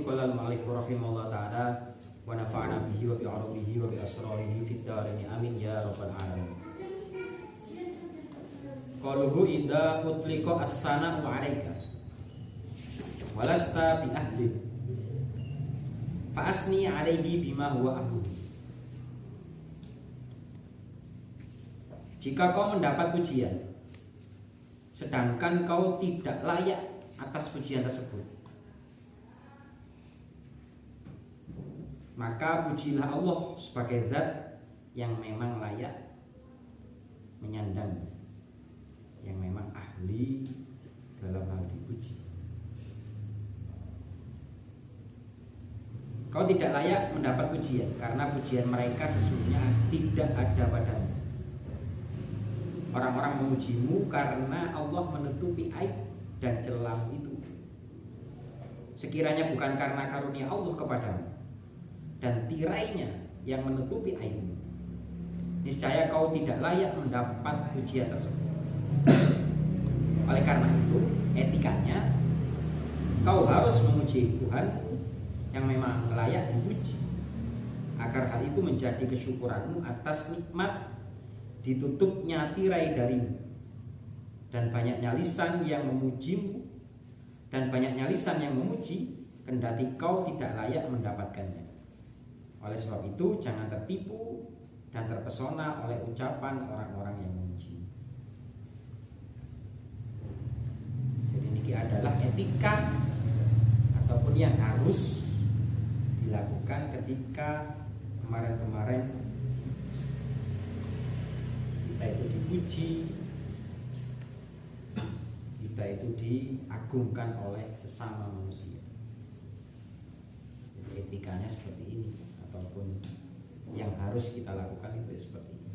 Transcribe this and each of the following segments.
qala al-mu'allif rahimahullah ta'ala wa nafa'ana bihi wa bi 'ulumihi wa bi asrarihi fid dharain amin ya rabbal alamin. Qaluhu idza utliqa as-sana'u 'alaika walasta bi ahli fa asni 'alaihi bima huwa ahlu. Jika kau mendapat pujian sedangkan kau tidak layak atas pujian tersebut, maka pujilah Allah sebagai zat yang memang layak menyandang, yang memang ahli dalam hal dipuji. Kau tidak layak mendapat pujian karena pujian mereka sesungguhnya tidak ada padanya. Orang-orang memujimu karena Allah menutupi aib dan celah itu. Sekiranya bukan karena karunia Allah kepadamu dan tirainya yang menutupi aibmu, niscaya kau tidak layak mendapat pujian tersebut. Oleh karena itu, etikanya kau harus memuji Tuhan yang memang layak dipuji, agar hal itu menjadi kesyukuranmu atas nikmat ditutupnya tirai darimu dan banyaknya lisan yang memujimu dan banyaknya lisan yang memuji, kendati kau tidak layak mendapatkannya. Oleh sebab itu, jangan tertipu dan terpesona oleh ucapan orang-orang yang memuji. Jadi ini adalah etika ataupun yang harus dilakukan ketika kemarin-kemarin kita itu dipuji, kita itu diagungkan oleh sesama manusia. Jadi etikanya seperti ini, ataupun yang harus kita lakukan itu seperti ini.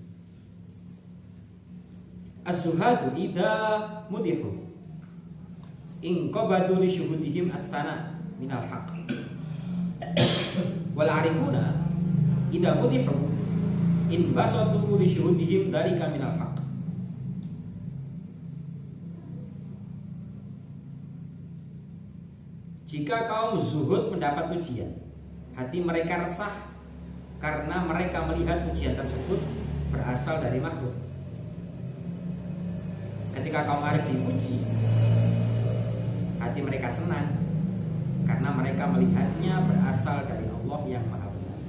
Az-zuhadu idza mudihu in qabadu li syuhudihim astana minal haqq wal arifuna idza mudihu in basatu li syuhudihim dzalika minal haqq. Jika kaum zuhud mendapat pujian, hati mereka resah karena mereka melihat pujian tersebut berasal dari makhluk. Ketika kaum arif dipuji, hati mereka senang karena mereka melihatnya berasal dari Allah yang Maha Benar.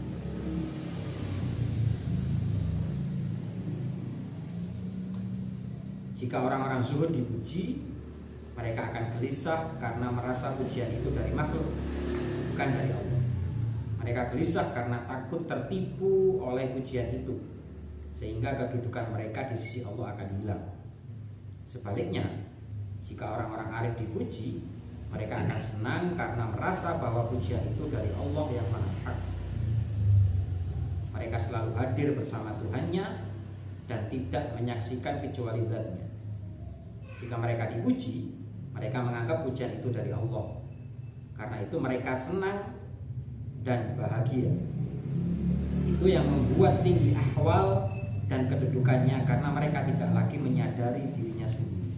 Jika orang-orang zuhud dipuji, mereka akan gelisah karena merasa pujian itu dari makhluk, bukan dari Allah. Mereka gelisah karena takut tertipu oleh pujian itu, sehingga kedudukan mereka di sisi Allah akan hilang. Sebaliknya, jika orang-orang arif dipuji, mereka akan senang karena merasa bahwa pujian itu dari Allah yang Maha Hak. Mereka selalu hadir bersama Tuhannya dan tidak menyaksikan kecuali Zat-Nya. Jika mereka dipuji, mereka menganggap pujian itu dari Allah. Karena itu mereka senang dan bahagia. Itu yang membuat tinggi ahwal dan kedudukannya, karena mereka tidak lagi menyadari dirinya sendiri.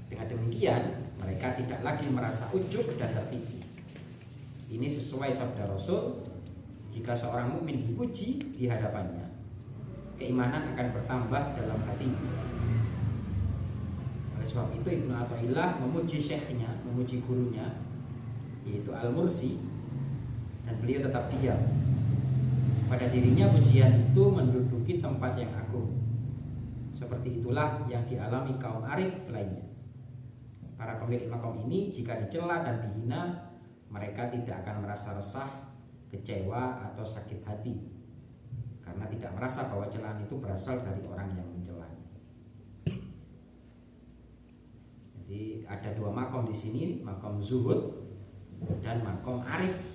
Dengan demikian, mereka tidak lagi merasa ujub dan tertipu. Ini sesuai sabda Rasul, jika seorang mukmin dipuji di hadapannya, keimanan akan bertambah dalam hatinya. Oleh sebab itu Ibnu Athaillah memuji syekhnya, memuji gurunya, yaitu Al-Mursi, dan beliau tetap diam. Pada dirinya pujian itu menduduki tempat yang agung. Seperti itulah yang dialami kaum arif lainnya. Para pemilik makom ini jika dicela dan dihina, mereka tidak akan merasa resah, kecewa atau sakit hati, karena tidak merasa bahwa celaan itu berasal dari orang yang mencela. Jadi ada dua makom di sini, makom zuhud dan makom arif.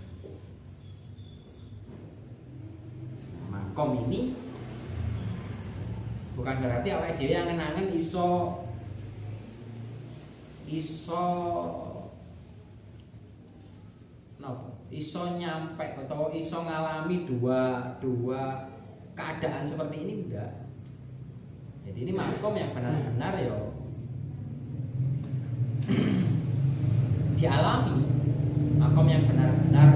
Makom ini bukan berarti awake dhewe yang ngenangen iso nyampe atau iso ngalami dua keadaan seperti ini, enggak. Jadi ini makom yang benar-benar dialami. Maka makom yang benar-benar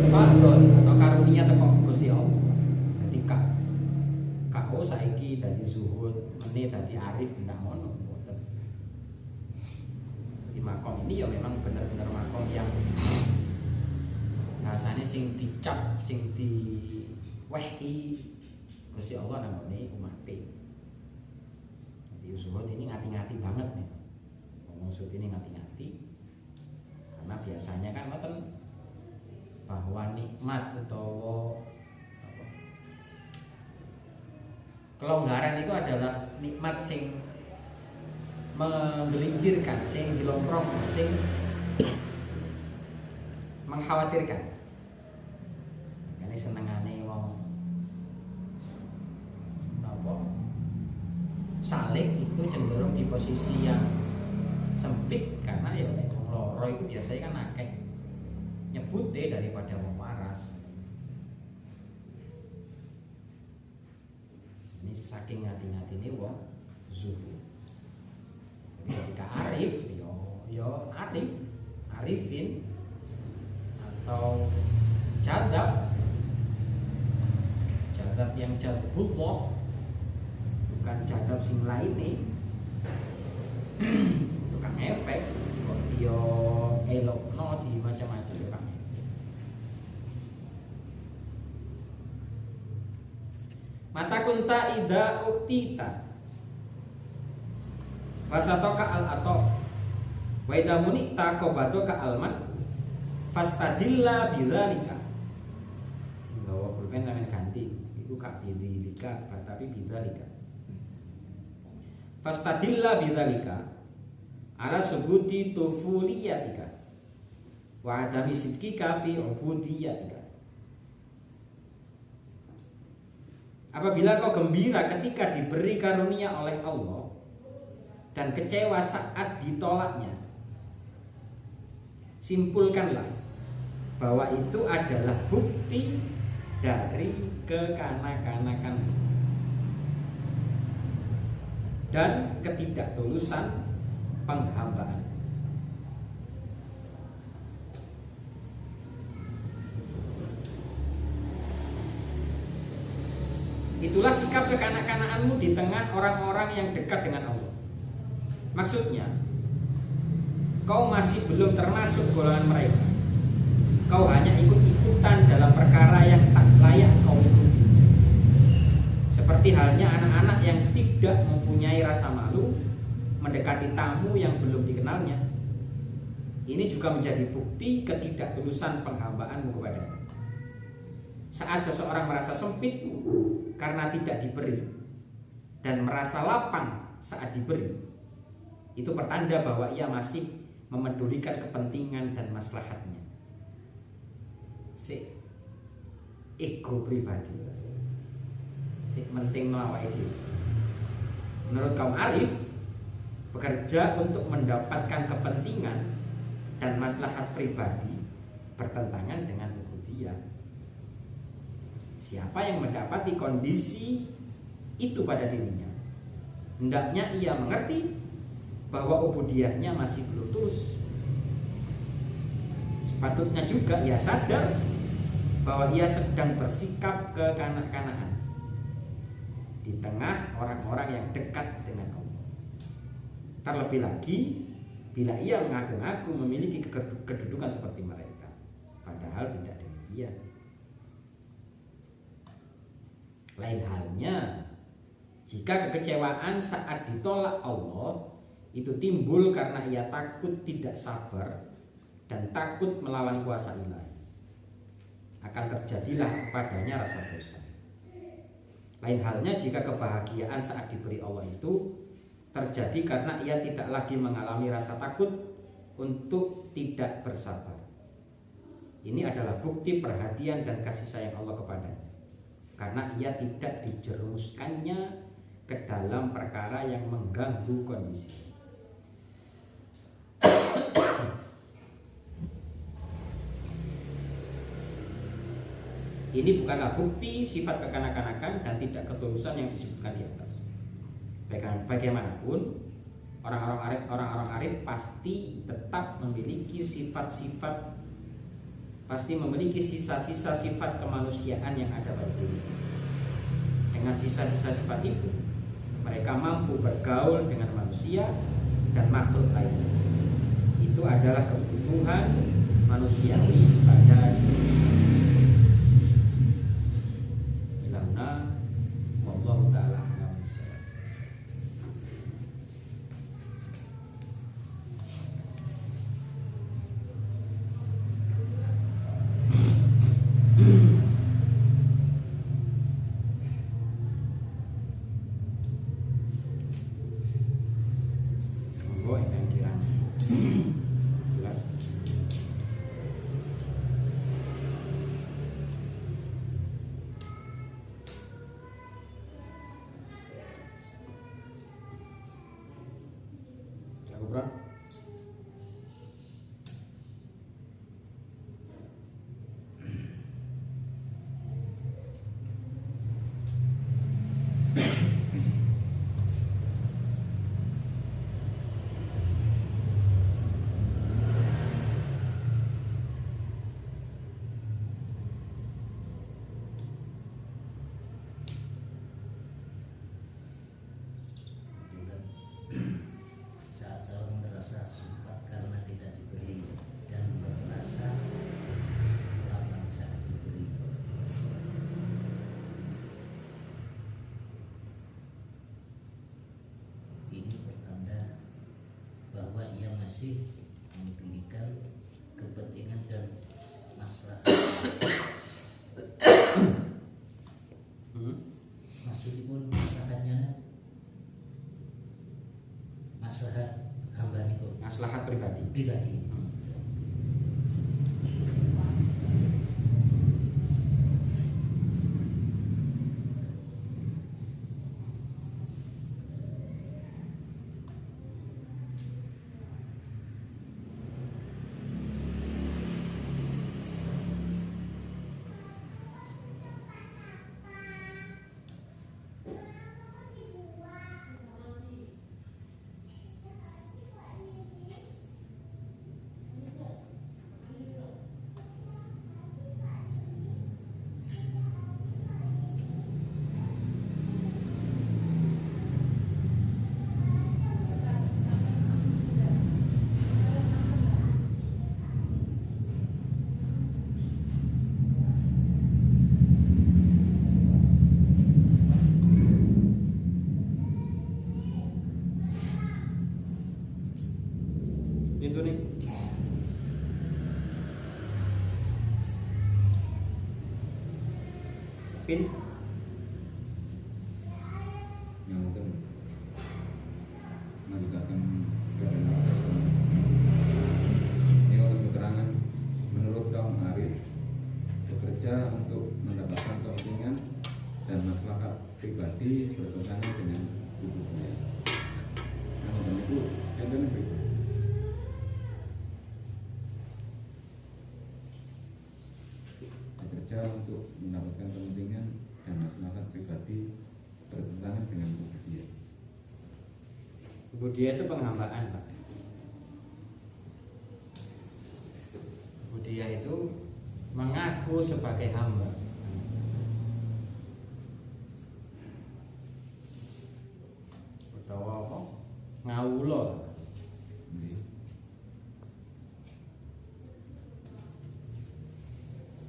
fadl atau karunia teko Gusti Allah. Dadi kak saiki dadi zuhud, meneh dadi arif ndak ngono mboten. Di makom ini ya memang benar-benar makom yang rasanya sing dicap, sing diwehi Gusti Allah namane umate. Jadi zuhud ini ngati-ngati banget nih. Ngomong zuhud ini ngati-ngati. Karena biasanya kan ngoten bahwa nikmat utawa kelonggaran itu adalah nikmat sing menggelincirkan, sing dilomprong, sing mengkhawatirkan. Ini senengane wong napa salik itu cenderung di posisi yang sempit karena ya nek wong loro itu biasanya kan akeh nyebute daripada wong waras. Ini saking ngati-ngatine wong zuhud. Jadi ketika arif yo arifin atau jadab yang jadabullah, bukan jadab sing lain nih. Tukang efek kok yo elokno di macam-macam ya Pak. Mata kunta ida uktita wasatoka al ato wa ida munikta qobatoka alman fastadilla bidzalika. Bahwa pulpen namanya ganti itu kak bidzalika tapi bidzalika. Fastadilla bidzalika ala subuti tufuliyatika wa adami sidqika fi ubudiyatika. Apabila kau gembira ketika diberi karunia oleh Allah dan kecewa saat ditolaknya, simpulkanlah bahwa itu adalah bukti dari kekanak-kanakan dan ketidaktulusan penghambaan. Itulah sikap kekanak-kanakanmu di tengah orang-orang yang dekat dengan Allah. Maksudnya, kau masih belum termasuk golongan mereka. Kau hanya ikut-ikutan dalam perkara yang tak layak kau ikuti. Seperti halnya anak-anak yang tidak mempunyai rasa malu mendekati tamu yang belum dikenalnya. Ini juga menjadi bukti ketidaktulusan penghambaanmu kepadanya. Saat seseorang merasa sempit karena tidak diberi dan merasa lapang saat diberi, itu pertanda bahwa ia masih memedulikan kepentingan dan maslahatnya. Si ego pribadi, si penting awake dhewe. Menurut kaum arif, bekerja untuk mendapatkan kepentingan dan maslahat pribadi bertentangan dengan ubudiyah. Siapa yang mendapati kondisi itu pada dirinya, hendaknya ia mengerti bahwa ubudiyahnya masih belum tulus. Sepatutnya juga ia sadar bahwa ia sedang bersikap kekanak-kanakan di tengah orang-orang yang dekat dengan Allah. Terlebih lagi bila ia mengaku-ngaku memiliki kedudukan seperti mereka, padahal tidak demikian. Lain halnya jika kekecewaan saat ditolak Allah itu timbul karena ia takut tidak sabar dan takut melawan kuasa ilahi, akan terjadilah padanya rasa dosa. Lain halnya jika kebahagiaan saat diberi Allah itu terjadi karena ia tidak lagi mengalami rasa takut untuk tidak bersabar. Ini adalah bukti perhatian dan kasih sayang Allah kepadanya, karena ia tidak dijerumuskannya ke dalam perkara yang mengganggu kondisi. Ini bukanlah bukti sifat kekanak-kanakan dan tidak ketulusan yang disebutkan di atas. Bagaimanapun, orang-orang arif pasti tetap memiliki sifat-sifat pasti memiliki sisa-sisa sifat kemanusiaan yang ada pada diri. Dengan sisa-sisa sifat itu, mereka mampu bergaul dengan manusia dan makhluk lainnya. Itu adalah kebutuhan manusiawi pada diri. Ilhamna wallahu ta'ala a'lam bishawab. Monggo yang kiranya jelas. Cukup, Bro? Saat seorang merasa sifat karena tidak diberi dan merasa lapang saat diberi. Ini pertanda bahwa ia masih mempedulikan kepentingan dan maslahat. Maksudipun maslahatnya maslahat hamba niku, Maslahat pribadi. pribadi. Itu nih. Pin. yang mungkin mengajukan ini untuk keterangan menurut kaum Arif bekerja untuk mendapatkan kepentingan dan maslahat pribadi bertentangan dengan hidupnya. Nah, itu yang benar. Bekerja untuk mendapatkan kepentingan dan maslahat pribadi bertentangan dengan ubudiyah. Ubudiyah itu penghambaan, Pak. Ubudiyah itu mengaku sebagai hamba. Utawa apa? Ngawula.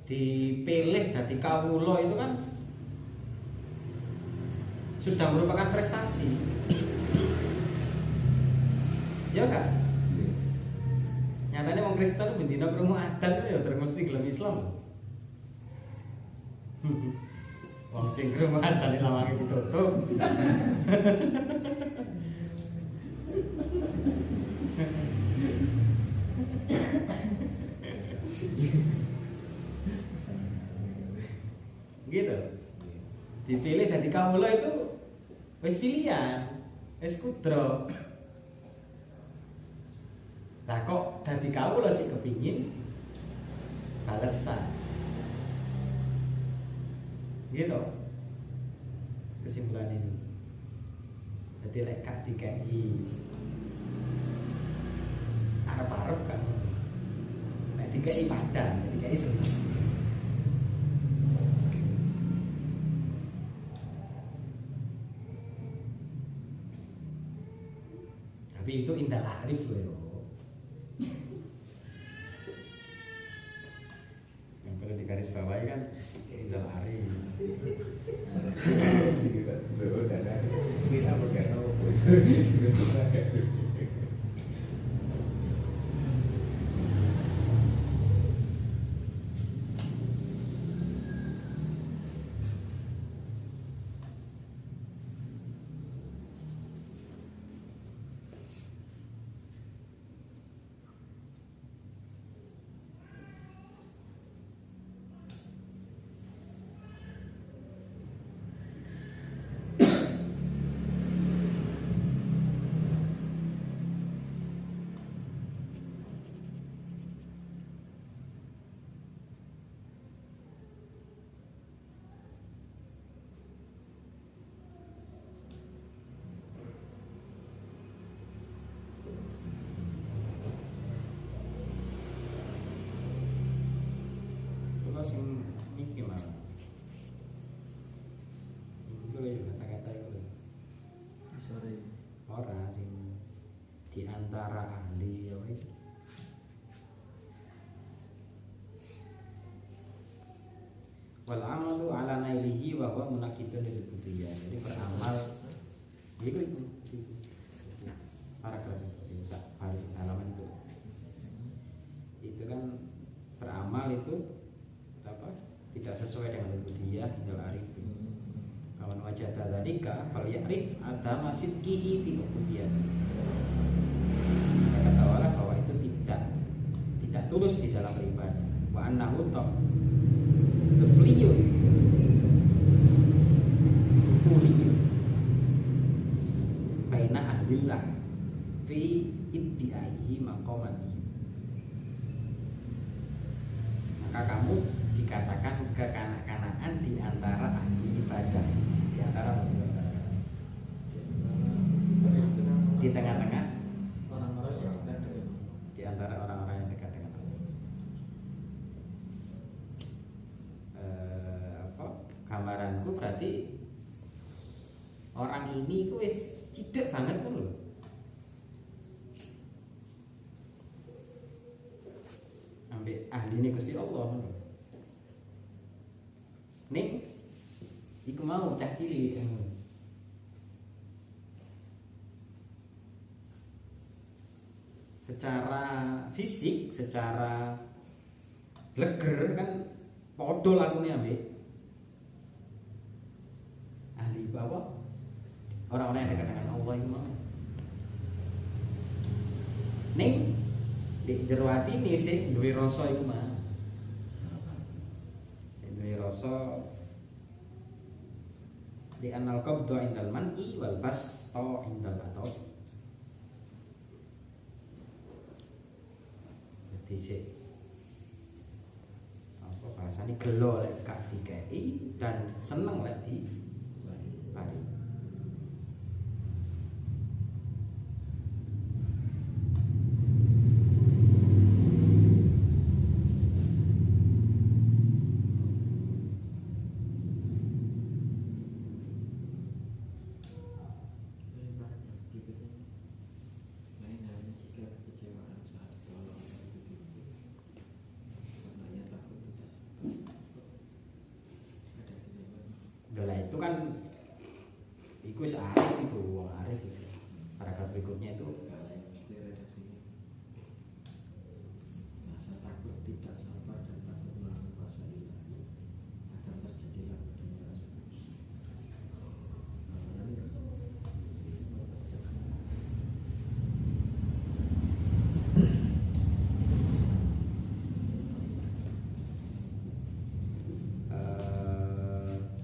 Dipilih jadi kawula itu kan sudah merupakan prestasi. Ya kan? Nyatanya wong Kristen bendina krungu adan ya terus mesti gelem Islam. Wong sing krungu adan lawange ditutup. Gitu. Dipilih jadi kawula itu wis pilihan, wis kudro. Lah kok dadi kawula sih kepingin balesan. Gitu. Kesimpulan ini. Jadi lek kak dikai arep-arep kan. Lek dikai padang, dikai seneng. Tapi itu indal arif loh ya. Yang perlu digaris bawahi kan indal arif. Sing iki malah itu ya kata-kata itu Sorry. orang sing diantara ahli ya itu wal amalu ala nailihi wa huwa munaqidun lil budiyah. Jadi beramal itu paragraf itu halaman itu kan beramal itu apa tidak sesuai dengan budiyah indal arifin. Kawan wajah dzalika fal ya'rif adama sidqihi fi budiyah. Maka ketahuilah bahwa itu tidak tulus di dalam beribadah. Wa annahu tufliyun baina ahlillah fi iddiaihi maqamatihi. Maka kamu dikatakan kekanak-kanakan di antara ahli ibadah, di antara di tengah-tengah Orang-orang yang dekat dengan di antara orang-orang yang dekat dengan Allah. Gambaranku berarti orang ini ku wis cidek banget kan lho. Ambek ahli ini Gusti Allah. Ning iku mau cah cilik. Secara fisik, secara leger kan podo lakune ambek ahli bawah orang-orang yang dekat dengan Allah itu mau. Ning di jero atine sing duwe rasa iku mah. Sing duwe rasa di anal qabdu indal man'i wal basta indal atau. Jadi sik apa bahasane gelo lek gak dikei dan seneng lek di paring. lain halnya jika kekecewaan saat ditolak oleh begitu karena ia takut tidak ada kecewa. Dola itu kan iku wis arif itu wong arif itu. Paragraf berikutnya itu Kalau yang mesti redaksinya rasa takut tidak sabar dan takut melawan kuasa ilahi akan terjadilah padanya rasa putus.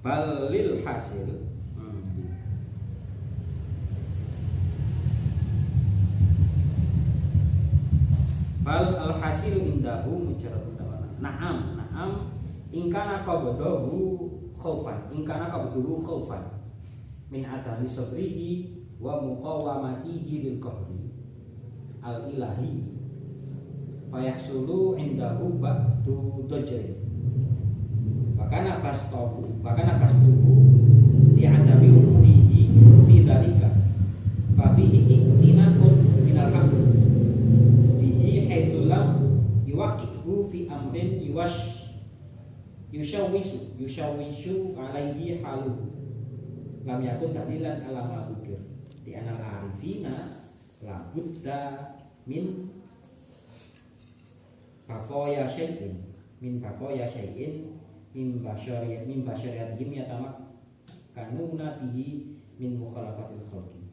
balil hasil bal al hasil indahu mujarrad dawana. Naam ingkana qabdahu khaufan min adami sabrihi wa muqawamatihi lil qahri al ilahi fayahsulu indahu ba'du dajrin wa kana bastuhu li'adami ruhihi fi dzalika fa fihi iktinaqun minal haqq bihi haitsu lam yuwaqi'hu fi amrin yushawwishu alaihi halu lam yakun tahlilan ala ma dzukir di anal arifina la budda min bakoya syai'in min basyariyatihim yatamakkanuna bihi min mukhalafatil khalqi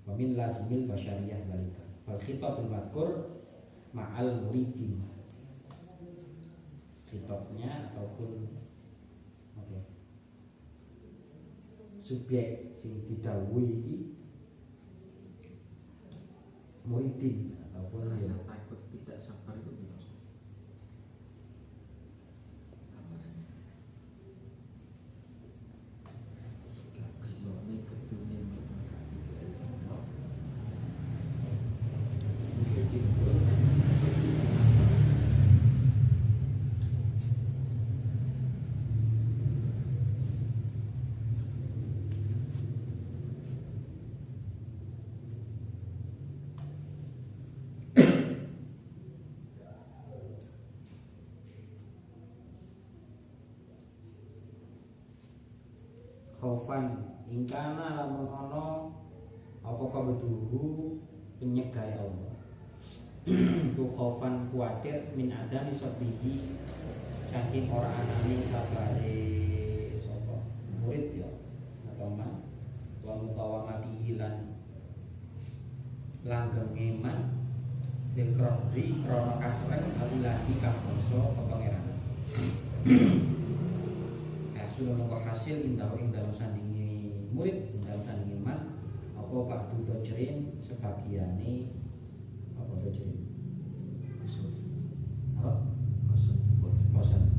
wa min lazimil basyariyah dzalika fal khitabul madhkur ma'al muridin. Khitabnya ataupun subjek sing didhawuhi iki muridin ataupun rasa takut tidak sabar itu gitu. Jika gelone kedune khaufan ingkana lamun ana apa kabeduhu penyegai Allah ku khaufan kuatir min adami sabihi saking ora anane sabare sapa murid ya atau man wa mutawamatihi lan langgeng iman ning krana kasren alilahi kabangsa pangeran sudah mengko hasil indahu ing dalam sandingi murid ing dalam sandingi man apa ba'du dajrin sebagiane apa dajrin apa bosan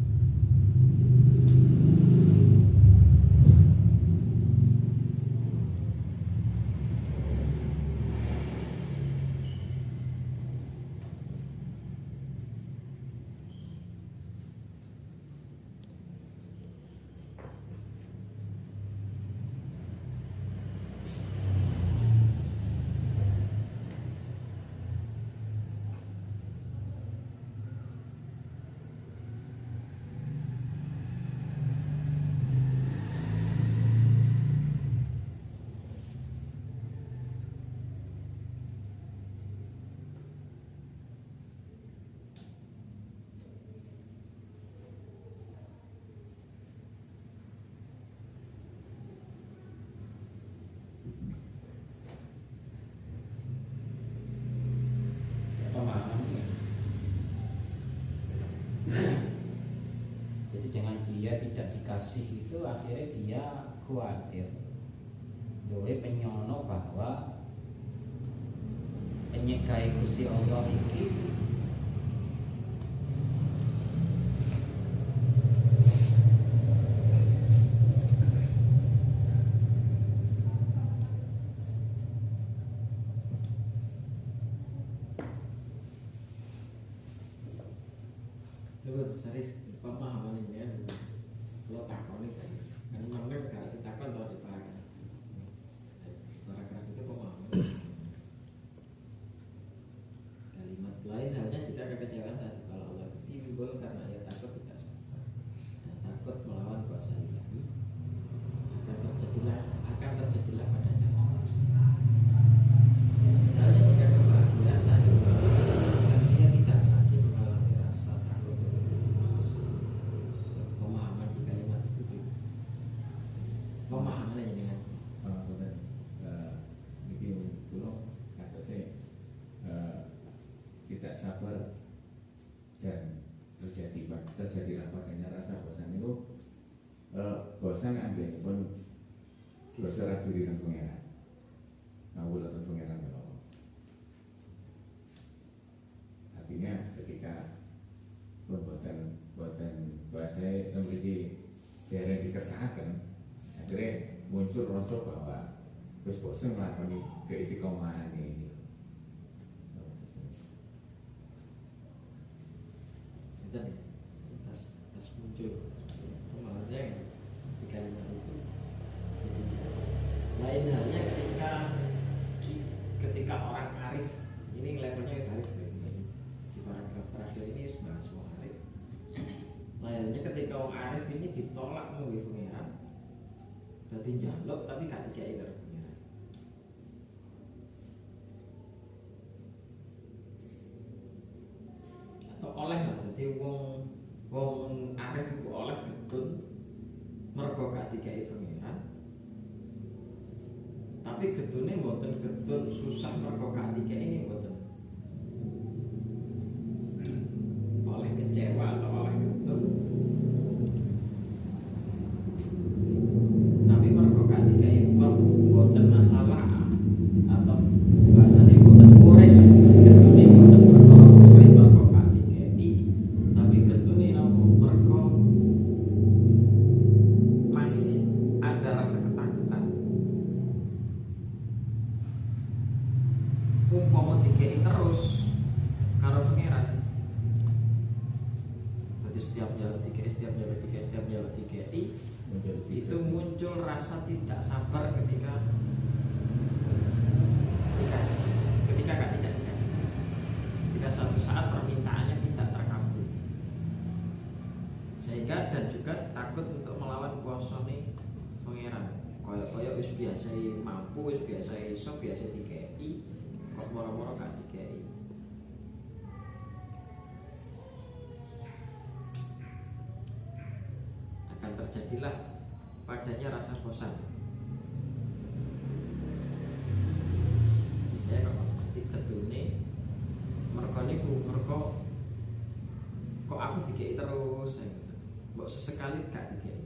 dia tidak dikasih itu akhirnya dia khawatir doi penyono bahwa penyegai Gusti Allah iki Saris pemahaman ini ya, kalau takon ini kan memang kalau si takon atau di paragraf itu pemahaman. Kalimat lain halnya jika kekecewaan saat kalau Allah timbul karena ia takut tidak sabar dan takut melawan kuasa ilahi akan terjadilah padanya. Halnya jika kebahagiaan saat itu ia tidak lagi mengalami rasa takut. Pemahaman di kalimat itu pemahaman aja dengan ini pulau kata saya tidak sabar dan terjadilah padanya rasa bosan itu bosan ambil pun berserah diri dengan pengeran ngawul atau pengeran kalau artinya ketika buatan bahasa yang memiliki daerah dikersahkan akhirnya muncul rasa bahwa terus bosan melakukan keistiqomahan ini dan atas muncul kemarin di kalimat itu. Jadi lain halnya ketika orang arif, ini levelnya arif di paragraf terakhir ini sudah semua arif. Lain halnya ketika orang arif ini ditolak menggih pengiran, berarti jaluk tapi gak dikai karo pengiran. Atau oleh lah, jadi wong arif itu oleh getun mergo gak dikai pengiran, tapi getune mboten getun susah mergo gak dikai ini mboten. Oleh kecewa atau oleh getun, tapi mergo gak dikai mboten masalah atau bahasane mboten urip. Getune mboten mergo urip mergo gak dikai, tapi getune napa mergo masih ada rasa ketakutan. Umpama dikei terus karo pangeran, jadi setiap jalan dikei, itu muncul rasa tidak sabar ketika dikasih, ketika tidak dikasih, ketika suatu saat permintaannya tidak terkabul, sehingga dan juga takut untuk melawan kuasane pangeran. Koyo wis biasa mampu, wis biasa iso, biasa dikei, kok moro-moro gak dikei. Akan terjadilah padanya rasa bosan. Saya kok ketune mergo kok aku dikei terus, mbok sesekali gak dikei.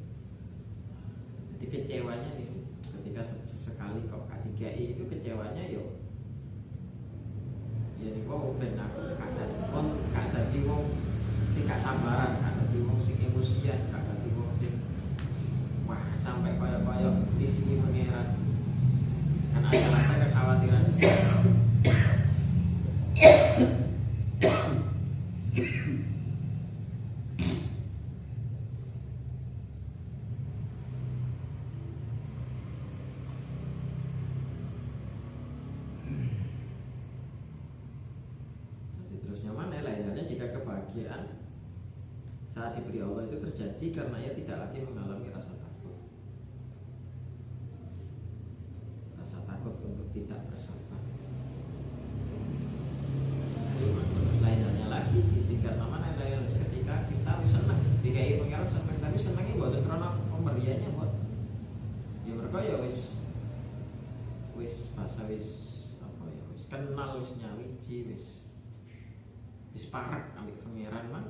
Jadi kecewanya itu ketika sesekali kok gak dikei, itu kecewanya yo ya niku ben aku gak dadi wong sing gak sabaran, gak dadi wong sing emosian, gak dadi wong sing wah sampai koyo-koyo di sini pangeran. Kan ada rasa kekhawatiran. Kebahagiaan saat diberi Allah itu terjadi karena ia tidak lagi mengalami rasa takut untuk tidak bersabar. Lain halnya lagi di tingkat mana lain ketika kita senang dikai pengiran senang, tapi senangnya buat karena pemberiannya buat ya mereka ya wis bahasa wis apa ya wis kenal wis nyawiji wis parak ambil pangeran man.